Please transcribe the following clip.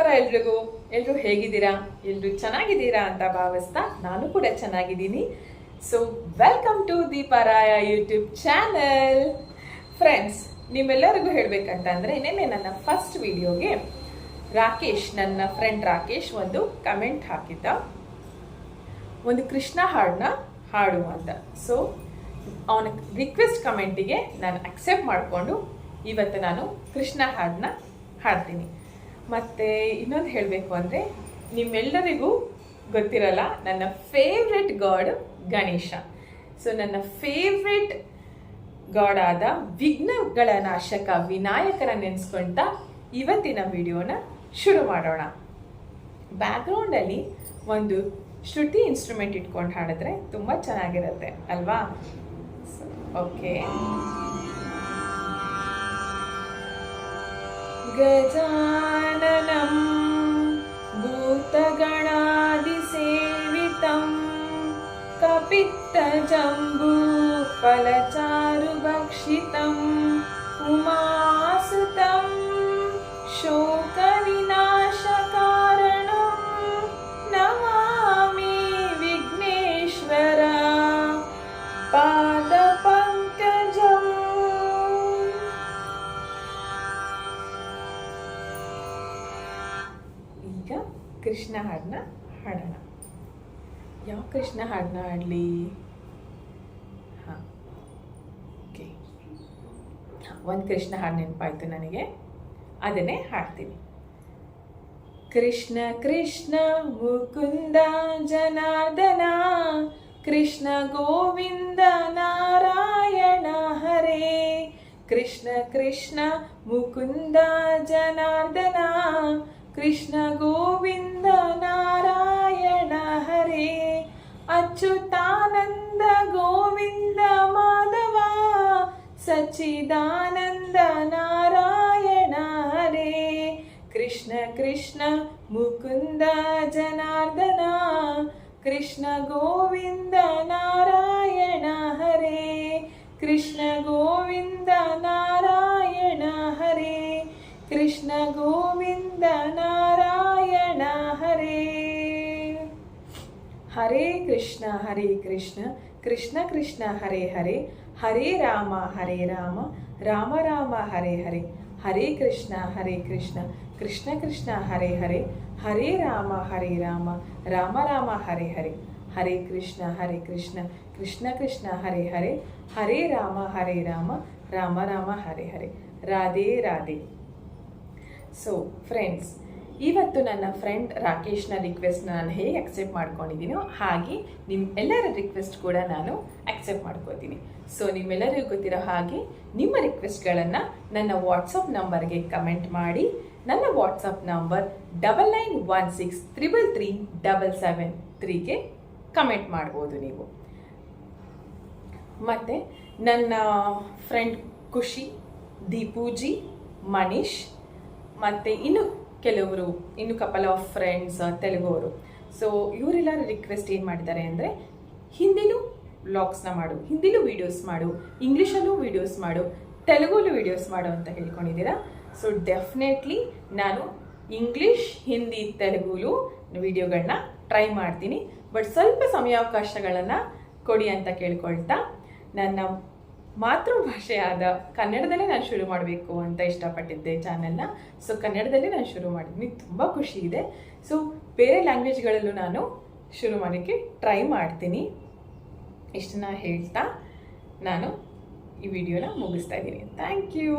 ನಮಸ್ಕಾರ ಎಲ್ರಿಗೂ. ಎಲ್ಲರೂ ಹೇಗಿದ್ದೀರಾ? ಎಲ್ಲರೂ ಚೆನ್ನಾಗಿದ್ದೀರಾ ಅಂತ ಭಾವಿಸ್ತಾ ನಾನು ಕೂಡ ಚೆನ್ನಾಗಿದ್ದೀನಿ. So welcome to ದೀಪಾರಾಯ YouTube channel. Friends, ನಿಮ್ಮೆಲ್ಲರಿಗೂ ಹೇಳಬೇಕಂತಂದರೆ ನಿನ್ನೆ ನನ್ನ ಫಸ್ಟ್ ವಿಡಿಯೋಗೆ ರಾಕೇಶ್, ನನ್ನ ಫ್ರೆಂಡ್ ರಾಕೇಶ್ ಒಂದು ಕಮೆಂಟ್ ಹಾಕಿದ್ದ, ಒಂದು ಕೃಷ್ಣ ಹಾಡನ್ನ ಹಾಡು ಅಂತ. ಸೊ ಅವನ ರಿಕ್ವೆಸ್ಟ್ ಕಮೆಂಟಿಗೆ ನಾನು ಅಕ್ಸೆಪ್ಟ್ ಮಾಡಿಕೊಂಡು ಇವತ್ತು ನಾನು ಕೃಷ್ಣ ಹಾಡನ್ನ ಹಾಡ್ತೀನಿ. ಮತ್ತು ಇನ್ನೊಂದು ಹೇಳಬೇಕು ಅಂದರೆ, ನಿಮ್ಮೆಲ್ಲರಿಗೂ ಗೊತ್ತಿರಲ್ಲ, ನನ್ನ ಫೇವ್ರೆಟ್ ಗಾಡ್ ಗಣೇಶ. ಸೊ ನನ್ನ ಫೇವ್ರೆಟ್ ಗಾಡ್ ಆದ ವಿಘ್ನಗಳ ನಾಶಕ ವಿನಾಯಕನ ನೆನೆಸ್ಕೊಂತ ಇವತ್ತಿನ ವಿಡಿಯೋನ ಶುರು ಮಾಡೋಣ. ಬ್ಯಾಕ್ಗ್ರೌಂಡಲ್ಲಿ ಒಂದು ಶ್ರುತಿ ಇನ್ಸ್ಟ್ರೂಮೆಂಟ್ ಇಟ್ಕೊಂಡು ಹಾಡಿದ್ರೆ ತುಂಬ ಚೆನ್ನಾಗಿರುತ್ತೆ ಅಲ್ವಾ? ಓಕೆ. ಗಜಾನನಂ ಭೂತಗಣಾದಿಸೇವಿತಂ ಕಪಿತ್ತಜಂಬೂ ಫಲಚಾರುಭಕ್ಷಿತಂ ಉಮಾಸುತಂ ಶೋಕವಿನಾಶಕಾರಣಂ ನಮಾಮಿ ವಿಘ್ನೇಶ್ವರ ಪಾದಪಂಕಜಂ. ಈಗ ಕೃಷ್ಣ ಹಾಡನ್ನ ಹಾಡೋಣ. ಯಾವ ಕೃಷ್ಣ ಹಾಡನ್ನ ಹಾಡಲಿ? ಹಾಂ, ಓಕೆ. ಒಂದು ಕೃಷ್ಣ ಹಾಡು ನೆನಪಾಯ್ತು ನನಗೆ, ಅದನ್ನೇ ಹಾಡ್ತೀನಿ. ಕೃಷ್ಣ ಕೃಷ್ಣ ಮುಕುಂದ ಜನಾರ್ದನ, ಕೃಷ್ಣ ಗೋವಿಂದ ನಾರಾಯಣ ಹರೇ. ಕೃಷ್ಣ ಕೃಷ್ಣ ಮುಕುಂದ ಜನಾರ್ದನ, ಕೃಷ್ಣ ಗೋವಿಂದ ನಾರಾಯಣ ಹರೇ. ಅಚ್ಯುತಾನಂದ ಗೋವಿಂದ ಮಾಧವ, ಸಚ್ಚಿದಾನಂದ ನಾರಾಯಣ ಹರೇ. ಕೃಷ್ಣ ಕೃಷ್ಣ ಮುಕುಂದ ಜನಾರ್ದನ, ಕೃಷ್ಣ ಗೋವಿಂದ ನಾರಾಯಣ ಹರೇ. ಕೃಷ್ಣ ಗೋವಿಂದ ನಾರಾಯಣ ಹರೇ. ಕೃಷ್ಣ ಗೋವಿಂದ ನಾರಾಯಣ ಹರೇ. ಹರೇ ಕೃಷ್ಣ ಹರೇ ಕೃಷ್ಣ, ಕೃಷ್ಣ ಕೃಷ್ಣ ಹರೇ ಹರೇ. ಹರೇ ರಾಮ ರಾಮ ರಾಮ ಹರೇ ಹರೇ. ಹರೇ ಕೃಷ್ಣ ಕೃಷ್ಣ ಕೃಷ್ಣ ಹರೇ ಹರೇ. ಹರೇ ರಾಮ ರಾಮ ರಾಮ ಹರೇ ಹರೇ. ಹರೇ ಕೃಷ್ಣ ಕೃಷ್ಣ ಕೃಷ್ಣ ಹರೇ ಹರೇ. ಹರೇ ರಾಮ ರಾಮ ರಾಮ ಹರೇ ಹರೇ. ರಾಧೆ ರಾಧೆ. ಸೊ ಫ್ರೆಂಡ್ಸ್, ಇವತ್ತು ನನ್ನ ಫ್ರೆಂಡ್ ರಾಕೇಶ್ನ ರಿಕ್ವೆಸ್ಟ್ನ ನಾನು ಹೇಗೆ ಅಕ್ಸೆಪ್ಟ್ ಮಾಡ್ಕೊಂಡಿದ್ದೀನೋ ಹಾಗೆ ನಿಮ್ಮೆಲ್ಲರ ರಿಕ್ವೆಸ್ಟ್ ಕೂಡ ನಾನು ಅಕ್ಸೆಪ್ಟ್ ಮಾಡ್ಕೋತೀನಿ. ಸೊ ನಿಮ್ಮೆಲ್ಲರಿಗೂ ಗೊತ್ತಿರೋ ಹಾಗೆ ನಿಮ್ಮ ರಿಕ್ವೆಸ್ಟ್ಗಳನ್ನು ನನ್ನ ವಾಟ್ಸಪ್ ನಂಬರ್ಗೆ ಕಮೆಂಟ್ ಮಾಡಿ. ನನ್ನ ವಾಟ್ಸಪ್ ನಂಬರ್ 9916333773ಗೆ ಕಮೆಂಟ್ ಮಾಡ್ಬೋದು ನೀವು. ಮತ್ತು ನನ್ನ ಫ್ರೆಂಡ್ ಖುಷಿ, ದೀಪೂಜಿ, ಮನೀಶ್ ಮತ್ತು ಇನ್ನು ಕಪಲ್ ಆಫ್ ಫ್ರೆಂಡ್ಸ್ ತೆಲುಗುವರು. ಸೊ ಇವರೆಲ್ಲರ ರಿಕ್ವೆಸ್ಟ್ ಏನು ಮಾಡಿದ್ದಾರೆ ಅಂದರೆ, ಹಿಂದಿಲೂ ವ್ಲಾಗ್ಸ್ನ ಮಾಡು, ಹಿಂದಿಲೂ ವೀಡಿಯೋಸ್ ಮಾಡು, ಇಂಗ್ಲೀಷಲ್ಲೂ ವೀಡಿಯೋಸ್ ಮಾಡು, ತೆಲುಗಲ್ಲೂ ವೀಡಿಯೋಸ್ ಮಾಡು ಅಂತ ಹೇಳ್ಕೊಂಡಿದ್ದೀರಾ. ಸೊ ಡೆಫಿನೆಟ್ಲಿ ನಾನು ಇಂಗ್ಲೀಷ್, ಹಿಂದಿ, ತೆಲುಗುಲು ವಿಡಿಯೋಗಳನ್ನ ಟ್ರೈ ಮಾಡ್ತೀನಿ. ಬಟ್ ಸ್ವಲ್ಪ ಸಮಯಾವಕಾಶಗಳನ್ನು ಕೊಡಿ ಅಂತ ಕೇಳ್ಕೊಳ್ತಾ, ನನ್ನ ಮಾತೃಭಾಷೆಯಾದ ಕನ್ನಡದಲ್ಲೇ ನಾನು ಶುರು ಮಾಡಬೇಕು ಅಂತ ಇಷ್ಟಪಟ್ಟಿದ್ದೆ ಚಾನೆಲ್ನ. ಸೊ ಕನ್ನಡದಲ್ಲೇ ನಾನು ಶುರು ಮಾಡಿದ್ದೀನಿ, ತುಂಬ ಖುಷಿ ಇದೆ. ಸೊ ಬೇರೆ ಲ್ಯಾಂಗ್ವೇಜ್ಗಳಲ್ಲೂ ನಾನು ಶುರು ಮಾಡೋಕ್ಕೆ ಟ್ರೈ ಮಾಡ್ತೀನಿ. ಇಷ್ಟನ್ನ ಹೇಳ್ತಾ ನಾನು ಈ ವಿಡಿಯೋನ ಮುಗಿಸ್ತಾ ಇದ್ದೀನಿ. Thank you.